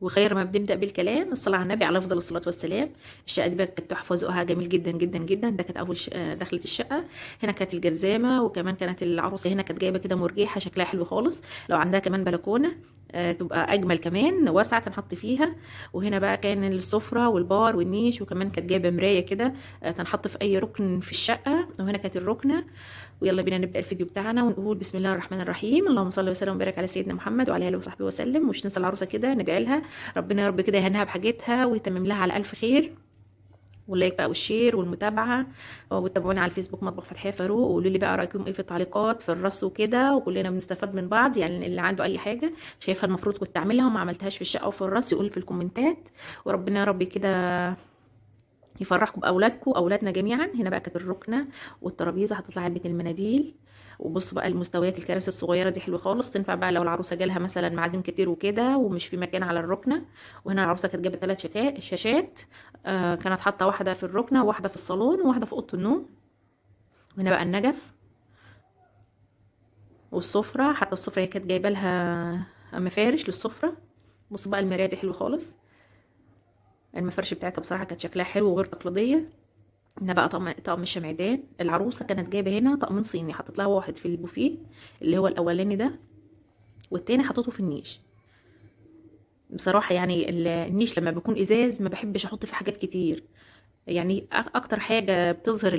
وخير ما بنبدأ بالكلام الصلاة على النبي عليه أفضل الصلاة والسلام. الشقة دي بقى كانت تحفة، ذوقها جميل جدا جدا جدا. ده كانت أول دخلت الشقة. هنا كانت الجزامة، وكمان كانت العروسة هنا كانت جايبة كده مرجيحة شكلها حلو خالص. لو عندها كمان بلكونة تبقى أجمل كمان، واسعة تنحط فيها. وهنا بقى كان السفرة والبار والنيش، وكمان كانت جايبة مراية كده تنحط في أي ركن في الشقة. وهنا كانت الركنة. ويلا بينا نبدأ الفيديو بتاعنا ونقول بسم الله الرحمن الرحيم. اللهم صل وسلم وبارك على سيدنا محمد وعلى اله وصحبه وسلم. ومش ننسى العروسه كده ندعي لها ربنا يا رب كده يهنها بحاجتها ويتمم لها على الف خير. واللايك بقى والشير والمتابعه، وتابعوني على الفيسبوك مطبخ فتحيه فاروق، وقولوا لي بقى رايكم ايه في التعليقات في الرص وكده، وكلنا بنستفاد من بعض. يعني اللي عنده اي حاجه شايفها المفروض كنت اعملها وما عملتهاش في الشقه وفي الرص يقول في الكومنتات. وربنا يا رب كده يفرحكم باولادكم واولادنا جميعا. هنا بقى كانت الركنه والترابيزه هتطلع علبه المناديل. وبصوا بقى المستويات الكراسي الصغيره دي حلوه خالص، تنفع بقى لو العروسه جالها مثلا معازيم كتير وكده ومش في مكان على الركنه. وهنا العروسه كانت جايبه 3 شاشات. كانت حاطه واحده في الركنه وواحده في الصالون وواحده في اوضه النوم. وهنا بقى النجف والسفره، حتى السفره هي كانت جايبه لها مفارش للسفره. بصوا بقى المرايه دي حلوه خالص. المفارش بتاعتها بصراحه كانت شكلها حلو وغير تقليديه. هنا بقى طقم الشمعدان. العروسه كانت جايبه هنا طقمين صيني، حطيت لها واحد في البوفيه اللي هو الاولاني ده، والتاني حطيته في النيش. بصراحه يعني النيش لما بيكون ازاز ما بحبش احط فيه حاجات كتير. يعني اكتر حاجه بتظهر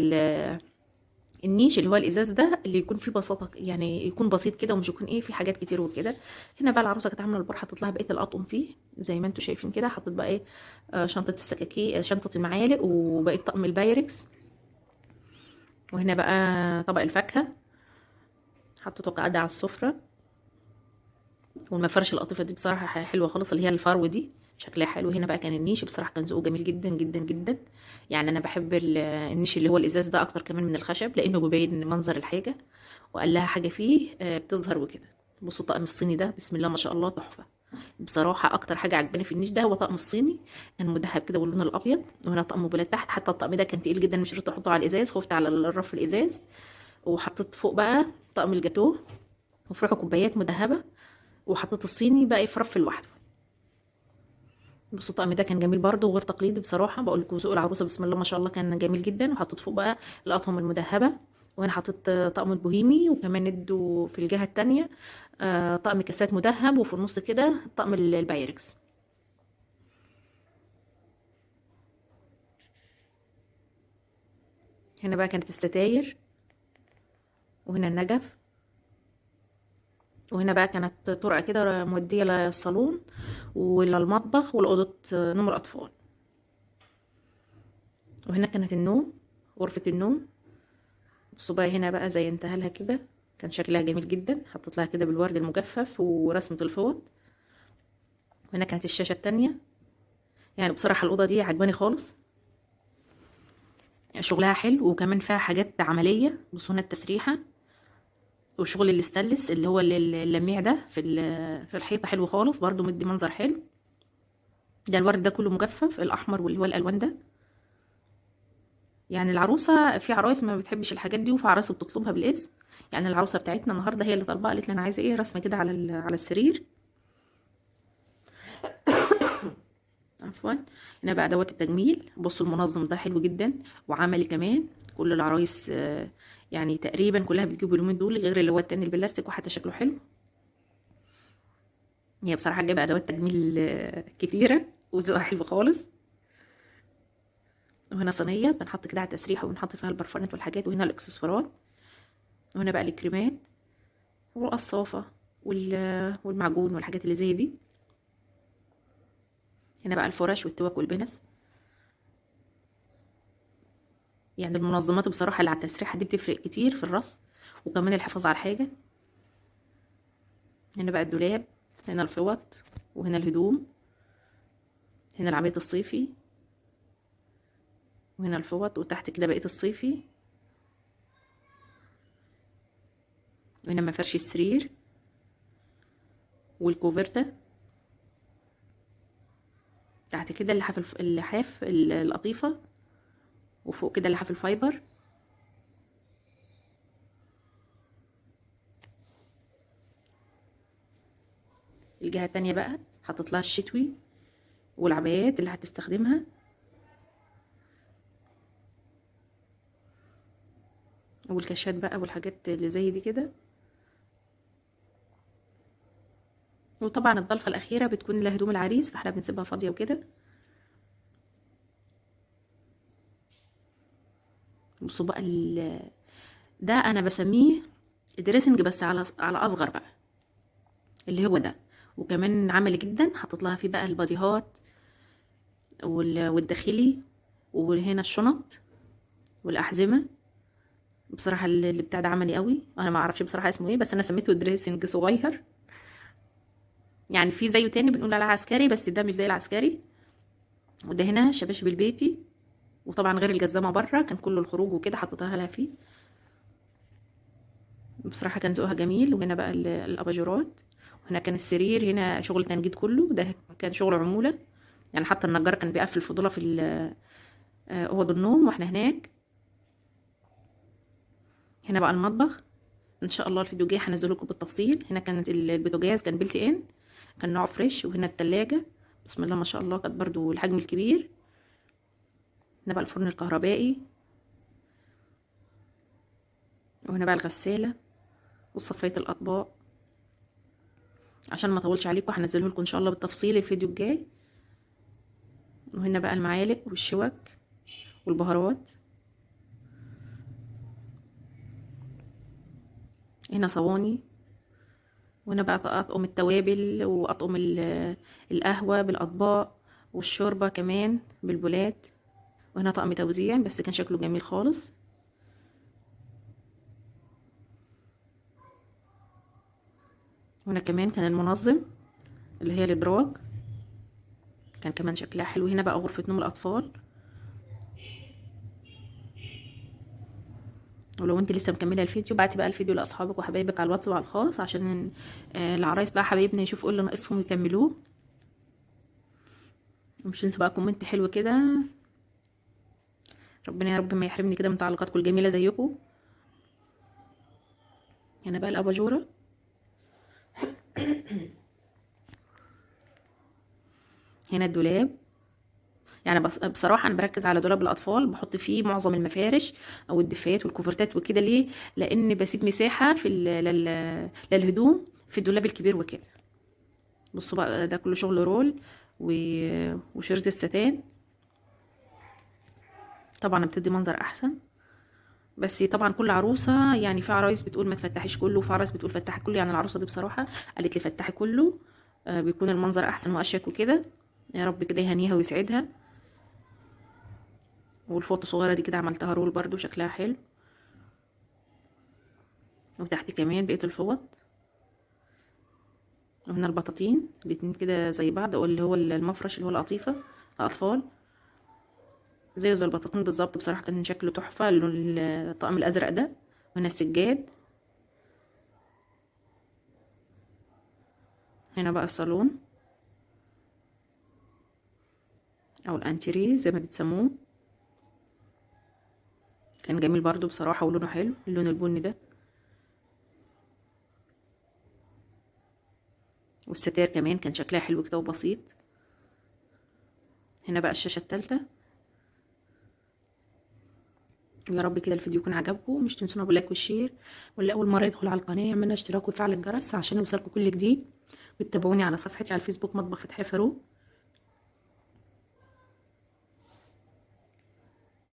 النيش اللي هو الازاز ده اللي يكون فيه بساطه، يعني يكون بسيط كده ومش يكون ايه في حاجات كتير وكده. هنا بقى العروسه كانت عامله البار، حطيت لها بقيه الاطقم فيه زي ما انتم شايفين كده. حطيت بقى ايه شنطه السكاكين، شنطه المعالق، وبقيه طقم البايركس. وهنا بقى طبق الفاكهه حطيته قاعدة على السفرة. والمفرش القطيفة دي بصراحة حلوة خالص، اللي هي الفرو دي شكلها حلو. هنا بقى كان النيش بصراحة كان ذوقه جميل جدا جدا جدا. يعني أنا بحب النيش اللي هو الإزاز ده أكتر كمان من الخشب، لأنه بيبين منظر الحاجة وقال لها حاجة فيه بتظهر وكده. بصوا الطقم الصيني ده بسم الله ما شاء الله تحفة. بصراحة أكتر حاجة عجباني في النيش ده هو طقم الصيني، كان مدهب كده واللون الأبيض. وهنا طقم موبيلات تحت، حتى الطقم ده كان تقيل جدا مش قدرت أحطه على الإزاز، خفت على الرف الإزاز. وحطيت فوق بقى طقم الجاتوه وفروع كوبايات مدهبة. وحطيت الصيني بقى في رف لوحده. بصوا الطقم ده كان جميل برضه وغير تقليدي بصراحه، بقول لكم ذوق العروسه بسم الله ما شاء الله كان جميل جدا. وحطيت فوق بقى الاطقم المدهبه. وهنا حطيت طقم البوهيمي، وكمان ادوا في الجهه التانية طقم كاسات مدهب، وفي النص كده طقم البايركس. هنا بقى كانت الستاير. وهنا النجف. وهنا بقى كانت طرقه كده موديه للصالون وللمطبخ ولأوضة نوم الأطفال. وهنا كانت النوم، غرفة النوم. بصوا بقى هنا بقى زينتها لها كده، كان شكلها جميل جدا. حطيت لها كده بالورد المجفف ورسمة الفوط. وهنا كانت الشاشة التانية. يعني بصراحة الأوضة دي عجباني خالص، شغلها حلو وكمان فيها حاجات عملية. بصوا هنا التسريحة وشغل الاستانلس اللي هو اللميع ده في الحيطة حلو خالص برضو، مدي منظر حلو. ده الورد ده كله مجفف الأحمر واللي هو الألوان ده. يعني العروسة في عرايس ما بتحبش الحاجات دي، وفي عرايس بتطلبها بالاسم. يعني العروسة بتاعتنا النهاردة هي اللي طالباها، قالت لي أنا عايزة ايه رسمة كده على السرير. عفوا. هنا بقى ادوات التجميل. بصوا المنظم ده حلو جدا وعملي كمان. كل العرايس يعني تقريبا كلها بتجيب اليومين دول، غير اللي هو التاني البلاستيك وحتى شكله حلو. هي بصراحه جايبه ادوات تجميل كتيره وذوقها حلو خالص. وهنا صينيه بنحط كده على التسريحه وبنحط فيها البرفانات والحاجات. وهنا الاكسسوارات. وهنا بقى الكريمات والقصافه والمعجون والحاجات اللي زي دي. هنا بقى الفرش والتوك والبنس. يعني المنظمات بصراحة اللي على التسريحة دي بتفرق كتير في الرص وكمان الحفاظ على الحاجة. هنا بقى الدولاب. هنا الفوط. وهنا الهدوم. هنا العباية الصيفي. وهنا الفوط، وتحت كده بقية الصيفي. وهنا مفرش السرير والكوفرتة. تحت كده اللحاف القطيفة. وفوق كده لحاف الفايبر. الجهة التانية بقى حطيت لها الشتوي والعبايات اللي هتستخدمها. والكاشات بقى والحاجات اللي زي دي كده. وطبعا الضلفة الأخيرة بتكون لهدوم العريس، فاحنا بنسيبها فاضية وكده. بصوا بقى ده انا بسميه دريسنج، بس على اصغر بقى، اللي هو ده. وكمان عملي جدا، حطيت لها فيه بقى الباديهات والداخلي، وهنا الشنط والاحزمه. بصراحه اللي بتاع ده عملي قوي، انا ما اعرفش بصراحه اسمه ايه، بس انا سميته دريسنج صغير. يعني في زيه تاني بنقول عليه عسكري، بس ده مش زي العسكري. وده هنا شباشب البيتي، وطبعا غير الجزامه بره كان كله الخروج وكده حطيتها لها فيه. بصراحه كان ذوقها جميل. وهنا بقى الاباجورات، وهنا كان السرير، هنا شغل تنجيد كله، ده كان شغل عموله. يعني حتى النجار كان بيقفل فضوله في اوض النوم واحنا هناك. هنا بقى المطبخ، ان شاء الله الفيديو الجاي هنزله لكم بالتفصيل. هنا كانت البوتاجاز كان بيلت ان، كان نوعه فريش. وهنا التلاجة بسم الله ما شاء الله كانت برضو الحجم الكبير. هنا بقى الفرن الكهربائي، وهنا بقى الغسالة وصفاية الاطباق. عشان ما اطولش عليكم هنزله لكم ان شاء الله بالتفصيل الفيديو الجاي. وهنا بقى المعالق والشوك والبهارات. هنا صواني. وهنا بقى اطقم التوابل، واطقم القهوة بالاطباق، والشوربة كمان بالبولات. وهنا طقم توزيع بس كان شكله جميل خالص. وهنا كمان كان المنظم اللي هي الادراج، كان كمان شكلها حلو. هنا بقى غرفة نوم الاطفال. ولو انت لسه مكمله الفيديو، بعتي بقى الفيديو لاصحابك وحبايبك على الواتس وعلى الخاص، عشان العرايس بقى حبايبنا يشوفوا ايه اللي ناقصهم يكملوه. ومش تنسوا بقى كومنت حلو كده. ربنا يا رب ما يحرمني كده من تعليقاتكم الجميله زيكم. هنا بقى الاباجوره. هنا الدولاب. يعني بصراحه انا بركز على دولاب الاطفال، بحط فيه معظم المفارش او الدفايات والكوفرتات وكده. ليه؟ لان بسيب مساحه في للهدوم في الدولاب الكبير وكده. بصوا بقى ده كله شغل رول وشريط الستان. طبعا بتدي منظر احسن. بس طبعا كل عروسه، يعني في عرايس بتقول ما تفتحيش كله، وفي عرايس بتقول فتحي كله. يعني العروسه دي بصراحه قالت لي فتحي كله، بيكون المنظر احسن واشيك وكده. يا رب كده يهنيها ويسعدها. والفوطه الصغيره دي كده عملتها رول برضو شكلها حلو. وتحت كمان بقيه الفوط. وهنا البطاطين الاتنين كده زي بعض، او اللي هو المفرش اللي هو القطيفه الاطفال زي البطاطين بالظبط. بصراحه كان شكله تحفه الطقم الازرق ده. وهنا السجاد. هنا بقى الصالون او الانتريه زي ما بتسموه، كان جميل برضو بصراحه ولونه حلو، اللون البني ده. والستاير كمان كان شكلها حلو كده وبسيط. هنا بقى الشاشه الثالثه. يا رب كده الفيديو يكون عجبكم. مش تنسونا باللايك والشير، واللي اول مره يدخل على القناه يعملنا اشتراك ويفعل الجرس عشان يوصلكم كل جديد. وتتابعوني على صفحتي على الفيسبوك مطبخ فتحية فاروق.